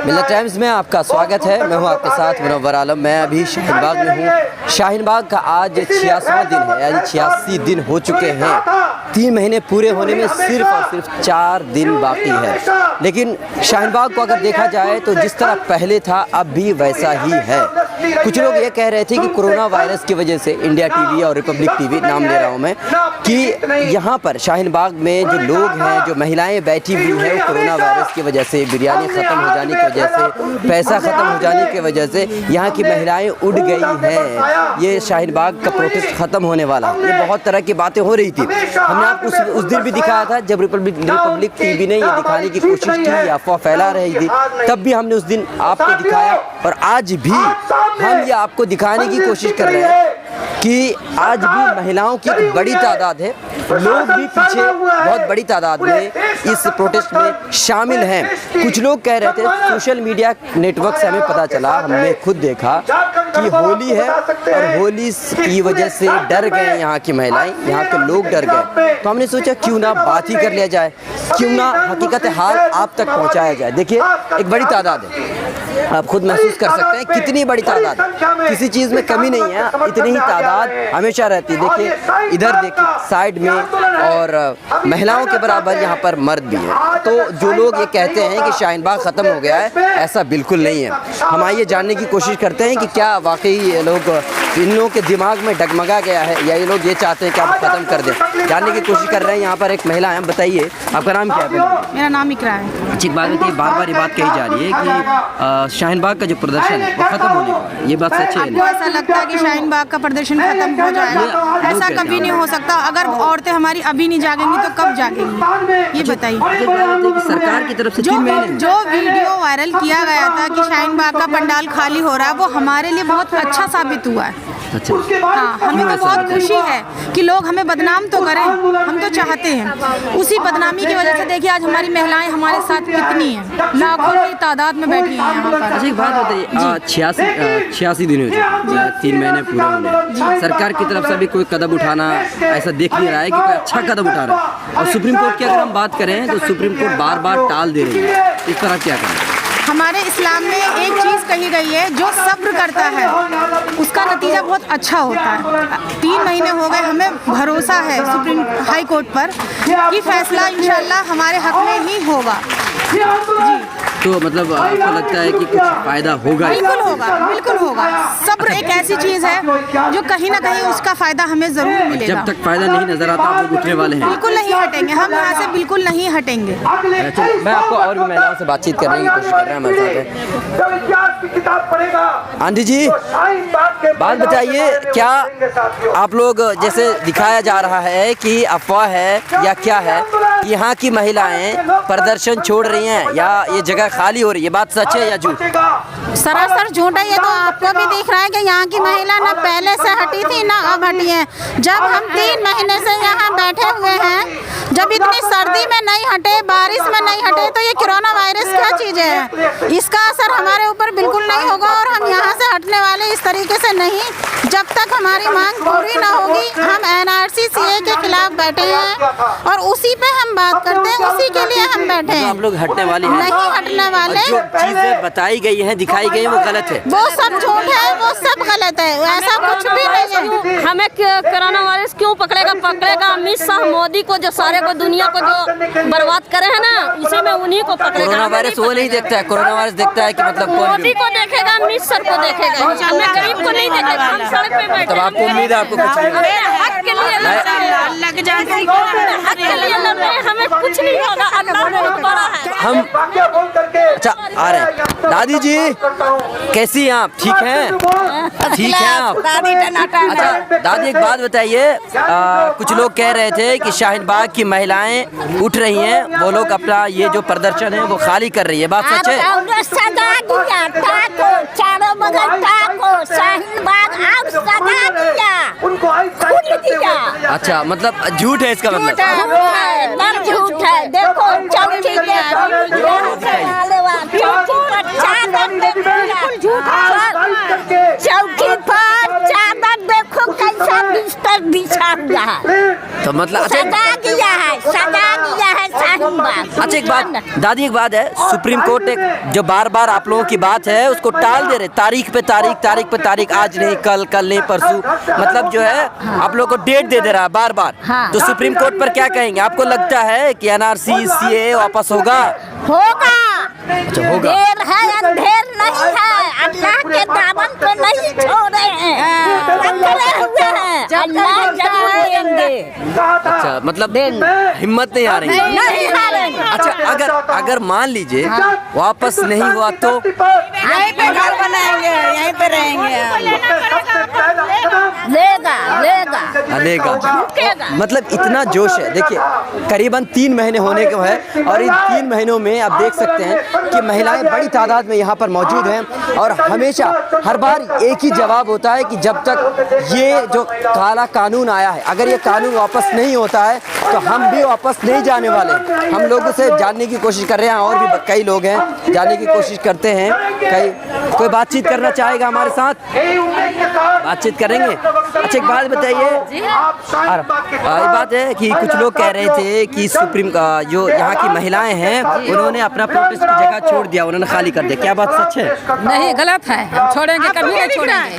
मिल्लत times में आपका स्वागत है। मैं हूं आपके साथ मुनव्वर आलम। मैं अभी शाहीन बाग में हूं। शाहीन बाग का आज 86वां दिन है, यानी 86 दिन हो चुके हैं। 3 महीने पूरे होने में सिर्फ और सिर्फ 4 दिन बाकी है। लेकिन शाहीन बाग को अगर देखा जाए तो जिस तरह पहले था अब भी वैसा ही है। कुछ लोग ये कह रहे थे कि कोरोना वायरस की वजह से इंडिया टीवी और रिपब्लिक टीवी, नाम ले रहा हूँ मैं, कि यहाँ पर शाहीन बाग में जो लोग हैं, जो महिलाएं बैठी हुई हैं, वो कोरोना वायरस की वजह से, बिरयानी ख़त्म हो जाने की वजह से, पैसा ख़त्म हो जाने की वजह से यहाँ की महिलाएं उड़ गई हैं। ये शाहीन बाग का प्रोटेस्ट ख़त्म होने वाला है। ये बहुत तरह की बातें हो रही थी। हमने आपको उस दिन भी दिखाया था जब रिपब्लिक टीवी ने ये दिखाने की कोशिश की, अफवाह फैला रही थी, तब भी हमने उस दिन आपको दिखाया। और आज भी हम ये आपको दिखाने की कोशिश कर रहे हैं कि आज भी महिलाओं की एक बड़ी तादाद है, लोग भी पीछे बहुत बड़ी तादाद में इस प्रोटेस्ट में शामिल हैं। कुछ लोग कह रहे थे, सोशल मीडिया नेटवर्क से हमें पता चला, हमने खुद देखा कि होली है और होली की वजह से डर गए यहाँ की महिलाएं, यहाँ के लोग डर गए। तो हमने सोचा क्यों ना बात ही कर लिया जाए, क्यों ना हकीकत हाल आप तक पहुँचाया जाए। देखिए, एक बड़ी तादाद है, आप खुद महसूस कर सकते हैं कितनी बड़ी तादाद है। किसी चीज़ में कमी नहीं है, इतनी ही तादाद हमेशा रहती है। देखिए इधर देखिए साइड में, और महिलाओं के बराबर यहाँ पर मर्द भी हैं। तो जो लोग ये कहते हैं कि शाहीन बाग ख़त्म हो गया है, ऐसा बिल्कुल नहीं है। हम आइए जानने की कोशिश करते हैं कि क्या वाकई ये लोग, इन लोगों के दिमाग में डगमगा गया है या ये लोग ये चाहते हैं कि आप ख़त्म कर दें। जानने की कोशिश कर रहे हैं। यहाँ पर एक महिला है, बताइए आपका नाम क्या है? मेरा नाम इकरा है। अच्छी बात है कि बार बार ये बात कही जा रही है कि शाहीन बाग का जो प्रदर्शन है वो खत्म होने का है। ये बात सच है? आपको ऐसा लगता है कि शाहीन बाग का प्रदर्शन खत्म हो जाएगा? ऐसा कभी नहीं हो सकता। अगर औरतें हमारी अभी नहीं जागेंगी तो कब जागेंगी, ये बताइए। सरकार की तरफ से जो वीडियो वायरल किया गया था कि शाहीन बाग का पंडाल खाली हो रहा है, वो हमारे लिए बहुत अच्छा साबित हुआ है। अच्छा, हाँ, हमें तो बहुत खुशी है कि लोग हमें बदनाम तो करें, हम तो चाहते हैं। उसी बदनामी की वजह से देखिए आज हमारी महिलाएं हमारे साथ कितनी हैं, लाखों की तादाद में बैठी हैं यहाँ पर। अच्छा, एक बात बताइए, 86 दिन हो चुके, 3 महीने पूरे होने, सरकार की तरफ से भी कोई कदम उठाना ऐसा देख नहीं रहा है कि कोई अच्छा कदम उठा रहा है। और सुप्रीम कोर्ट की अगर हम बात करें तो सुप्रीम कोर्ट बार बार टाल दे रही है, इस तरह क्या करें? हमारे इस्लाम में एक चीज़ कही गई है, जो सब्र करता है उसका नतीजा बहुत अच्छा होता है। 3 महीने हो गए, हमें भरोसा है सुप्रीम हाई कोर्ट पर कि फैसला इंशाल्लाह हमारे हक में ही होगा। जी, तो मतलब आपको लगता है कि कुछ फायदा होगा? बिल्कुल होगा, बिल्कुल होगा। सब्र एक ऐसी चीज़ है जो कहीं ना कहीं उसका फायदा हमें जरूर मिलेगा। जब तक फायदा नहीं नजर आता आप लोग उठने वाले हैं? बिल्कुल नहीं हटेंगे, हम यहाँ से बिल्कुल नहीं हटेंगे। मैं आपको और भी महिलाओं से बातचीत करने की कोशिश कर रहा हूँ। हमारे साथ आंटी जी, बात बताइए, क्या आप लोग, जैसे दिखाया जा रहा है कि अफवाह है या क्या है, यहाँ की महिलाएं प्रदर्शन छोड़ रही हैं या ये जगह खाली हो रही है, बात सच है या झूठ? सरासर झूठ है। ये तो आपको भी दिख रहा है कि यहाँ की महिला ना पहले से हटी थी ना अब हटी है। जब हम 3 महीने से यहाँ बैठे हुए हैं, जब इतनी सर्दी में नहीं हटे, बारिश में नहीं हटे, तो ये कोरोना वायरस क्या चीज़ है? इसका असर हमारे ऊपर बिल्कुल नहीं होगा और हम यहाँ से हटने वाले इस तरीके से नहीं, जब तक हमारी मांग पूरी ना होगी। हम NRC CA के खिलाफ बैठे हैं और उसी पे हम बात करते हैं, उसी के लिए हम बैठे हैं। आप लोग हटने वाले हैं? नहीं हटने वाले। जो चीजें बताई गई हैं, दिखाई गई हैं, वो गलत है, वो सब झूठ है, वो सब गलत है, ऐसा कुछ भी नहीं है। हमें कोरोना वायरस क्यों पकड़ेगा? अमित शाह मोदी को, जो सारे को दुनिया को जो बर्बाद करे है ना, उसी में उन्हीं को पकड़ेगा। कोरोना वायरस वो नहीं देखता है, कोरोना वायरस देखता है कि मतलब मोदी को देखेगा, अमित शाह को देखेगा, हमें गरीब को नहीं देखेगा। हम सड़क पे बैठे, तब आपको उम्मीद है आपको कुछ नहीं हक के लिए लग जाए, हक के लिए लड़ रहे हैं, हमें कुछ नहीं होगा। अल्लाह बहुत बड़ा है। हम अच्छा आ रहे हैं। दादी जी कैसी हैं आप? ठीक हैं? ठीक हैं आप? अच्छा दादी, एक बात बताइए, कुछ लोग कह रहे थे कि शाहीन बाग की महिलाएं उठ रही हैं, वो लोग अपना ये जो प्रदर्शन है वो खाली कर रही है, बात सच है? चारों बगल शाहीन बाग अच्छा, मतलब झूठ है इसका मतलब? झूठ है। देखो चौकी पर चादर देखो कैसा बिस्तर बिछा हुआ है। तो मतलब सजा दिया है शाहीन बाग। अच्छा एक बात दादी, एक बात है, सुप्रीम कोर्ट एक जो बार बार आप लोगों की बात है उसको टाल दे रहे, तारीख पे तारीख, आज नहीं कल, कल नहीं परसों, मतलब जो है आप लोगों को डेट दे रहा है बार बार। तो सुप्रीम कोर्ट पर क्या कहेंगे? आपको लगता है कि एनआरसी CAA वापस होगा? अच्छा होगा। देर है अंधेर नहीं है, अल्लाह के दामन को नहीं छोड़े हैं, पकड़े हुए हैं, अल्लाह जरूर देंगे। अच्छा मतलब हिम्मत नहीं आ रही? नहीं हारेंगे। अच्छा अगर मान लीजिए वापस नहीं हुआ तो यहीं पे घर बनाएंगे, यहीं पे रहेंगे। लेगा मतलब इतना जोश है। देखिए करीबन 3 महीने होने को है और इन 3 महीनों में आप देख सकते हैं कि महिलाएं बड़ी तादाद में यहाँ पर मौजूद हैं और हमेशा हर बार एक ही जवाब होता है कि जब तक ये जो काला कानून आया है, अगर ये कानून वापस नहीं होता है तो हम भी वापस नहीं जाने वाले। हम लोगों से जानने की कोशिश कर रहे हैं और भी कई लोग हैं जानने की कोशिश करते हैं। कोई बातचीत करना चाहेगा हमारे साथ? बातचीत करेंगे। अच्छा एक बात बताइए, ये बात है कि कुछ लोग कह रहे थे कि सुप्रीम का जो यहाँ की महिलाएं हैं उन्होंने अपना प्रोटेस्ट की जगह छोड़ दिया, उन्होंने खाली कर दिया, क्या बात सच है? नहीं गलत है, हम छोड़ेंगे कभी नहीं छोड़ेंगे,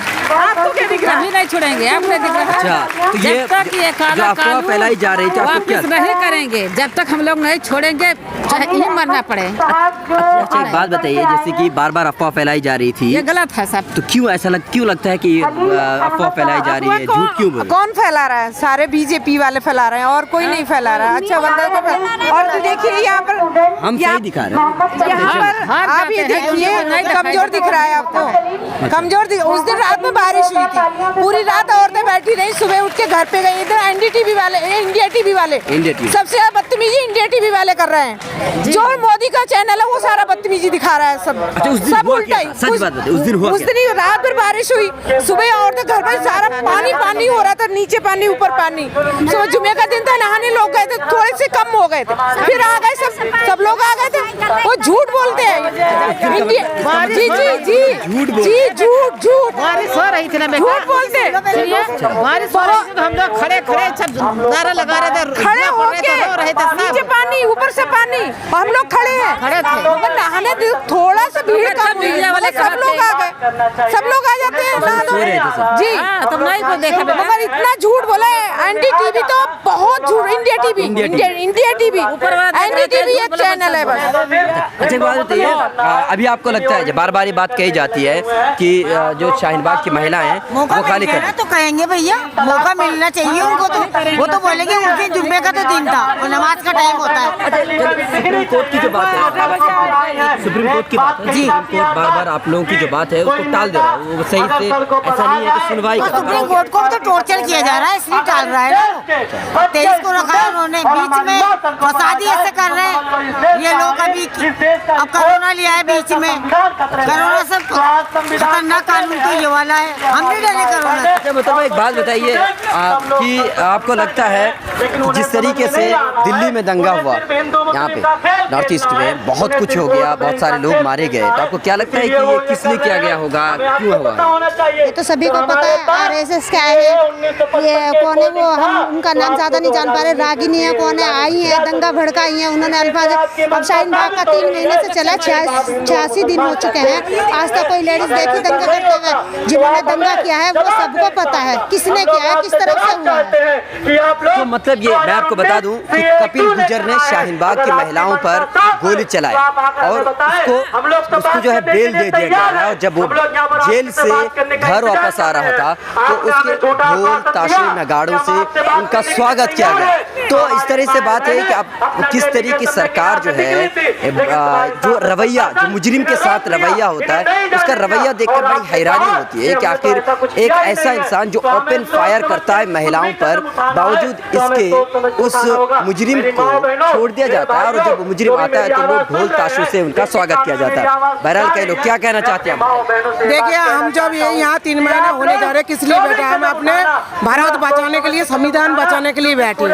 कभी नहीं छोड़ेंगे। आपने दिख रहा है? अच्छा तो ये जब तक ये जो काला अफवाह कानून फैलाई जा रही थी आपको क्या? वापस नहीं करेंगे, जब तक हम लोग नहीं छोड़ेंगे चाहे ही मरना पड़े। अच्छा एक बात बताइए, जैसे कि बार बार अफवाह फैलाई जा रही थी, ये गलत है सब। तो क्यों ऐसा क्यों लगता है कि अफवाह फैलाई जा रही है? झूठ क्यों बोल? कौन फैला रहा है? सारे बीजेपी वाले फैला रहे हैं और कोई नहीं फैला रहा है। अच्छा बंदा को और तो देखिए यहाँ पर हम सही दिखा रहे हैं। यहाँ पर आप ये देखिए कमजोर दिख रहा है आपको, कमजोर उस दिन रात में बारिश हुई थी, पूरी रात औरतें बैठी रही, सुबह उठ के घर पे गई। इधर NDTV वाले, इंडिया टीवी वाले सबसे ज्यादा बदतमीजी इंडिया टीवी वाले कर रहे हैं। जो मोदी का चैनल है वो सारा बदतमीजी दिखा रहा है सब उल्टा ही। उस दिन रात भर बारिश हुई, सुबह औरतें घर पर सारा पानी हो रहा था, नीचे पानी ऊपर पानी। सुबह जुमे का दिन था, नहाने लोग गए थे, थोड़े से कम हो गए थे, फिर आ गए सब लोग आ गए थे। वो झूठ बोलते हैं, झूठ बारिश हो रही थी ना, झूठ बोलते हैं। बारिश हो रही थी तो हम लोग खड़े सब नारा लगा रहे थे, खड़े होके नीचे पानी ऊपर से पानी, हम लोग खड़े हैं, खड़े थे। नहाने थोड़ा सा भीड़ कम हुई, सब लोग आ गए, सब लोग आ जाते हैं जी। तुम नहीं को देखा मगर इतना झूठ बोला है। NDTV तो बहुत झूठ, इंडिया टीवी NDTV एक चैनल है बस। अच्छा बात बताइए, अभी आपको लगता है जब बार बार ये बात कही जाती है कि जो शाहीन बाग की महिलाएं हैं वो खाली कर, तो कहेंगे भैया मौका मिलना चाहिए उनको, तो वो तो बोलेंगे उस दिन जुम्मे का तो दिन था और नमाज का टाइम होता है। सुप्रीम कोर्ट की जो बात है, सुप्रीम कोर्ट की बात है जी, कोर्ट बार बार आप लोगों की जो बात है उसको टाल दे रहा है, वो सही से ऐसा नहीं है कि सुनवाई कर रहा है। सुप्रीम कोर्ट को तो टॉर्चर किया जा रहा है, इसलिए टाल रहा है ना। 23 को रखा है उन्होंने, बीच में फसादी ऐसे कर रहे हैं ये लोग। अभी अब कोरोना लिया है बीच में, कोरोना सब खतरनाक कानून तो ये वाला है, हम नहीं डरे कोरोना। अच्छा मतलब एक बात बताइए कि आपको लगता है जिस तरीके से दिल्ली में दंगा हुआ, यहाँ पे नॉर्थ ईस्ट में बहुत कुछ हो गया, बहुत सारे लोग मारे गए, तो आपको क्या लगता है कि ये किस लिए किया गया होगा, क्यों हुआ? ये तो सभी को पता है। RSS क्या है, ये कौन है, वो हम उनका नाम ज्यादा नहीं जान पा रहे। रागिनी है कौन है, आई है दंगा भड़काई है उन्होंने अल्फाज। अब शाहीन बाग का 3 महीने से चला, 86 दिन हो चुके हैं, आज तक कोई लेडीज देखी दंगा करते हुए? जिन्होंने दंगा किया है वो सबको पता है किसने किया है, किस तरफ से हुआ है। तो मतलब ये मैं आपको बता दूं कि कपिल गुर्जर ने शाहीन बाग की महिलाओं पर गोली चलाई और उसको जो है बेल दे दिया गया है, और जब वो जेल से घर वापस आ रहा था तो उसके ढोल ताशे नगाड़ों से उनका स्वागत किया गया। तो इस तरह से बात है कि अब किस तरीके की सरकार जो है, जो रवैया, जो मुजरिम के साथ रवैया होता है, उसका रवैया देखकर बड़ी हैरानी होती है कि आखिर एक ऐसा इंसान जो ओपन फायर करता है महिलाओं पर, बावजूद इसके उस मुजरिम को छोड़ दिया जाता है, और जब वो मुजरिम आता है तो लोग ढोल ताशों से उनका स्वागत किया जाता है। बहरहाल कई लोग क्या कहना चाहते हैं? देखिए हम जब यही यहाँ 3 महीना होने जा रहे, किस लिए बैठे? हम अपने भारत बचाने के लिए, संविधान बचाने के लिए बैठे।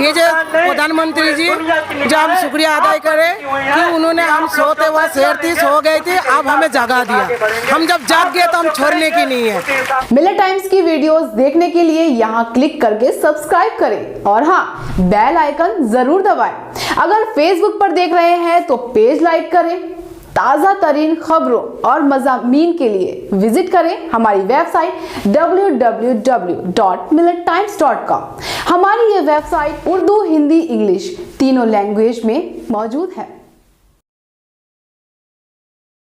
ये जो प्रधानमंत्री जी, जो हम शुक्रिया अदा करें कि उन्होंने, हम सोते हुए शेर थी, सो गए थे, अब हमें जगा दिया। हम जब जाग गए तो हम छोड़ने की नहीं है। मिलत टाइम्स की वीडियोस देखने के लिए यहाँ क्लिक करके सब्सक्राइब करें और हाँ, बेल आइकन जरूर दबाएं। अगर फेसबुक पर देख रहे हैं तो पेज लाइक करें। ताज़ा तरीन खबरों और मज़ामीन के लिए विजिट करें हमारी वेबसाइट www.millettimes.com। हमारी ये वेबसाइट उर्दू, हिंदी, इंग्लिश तीनों लैंग्वेज में मौजूद है।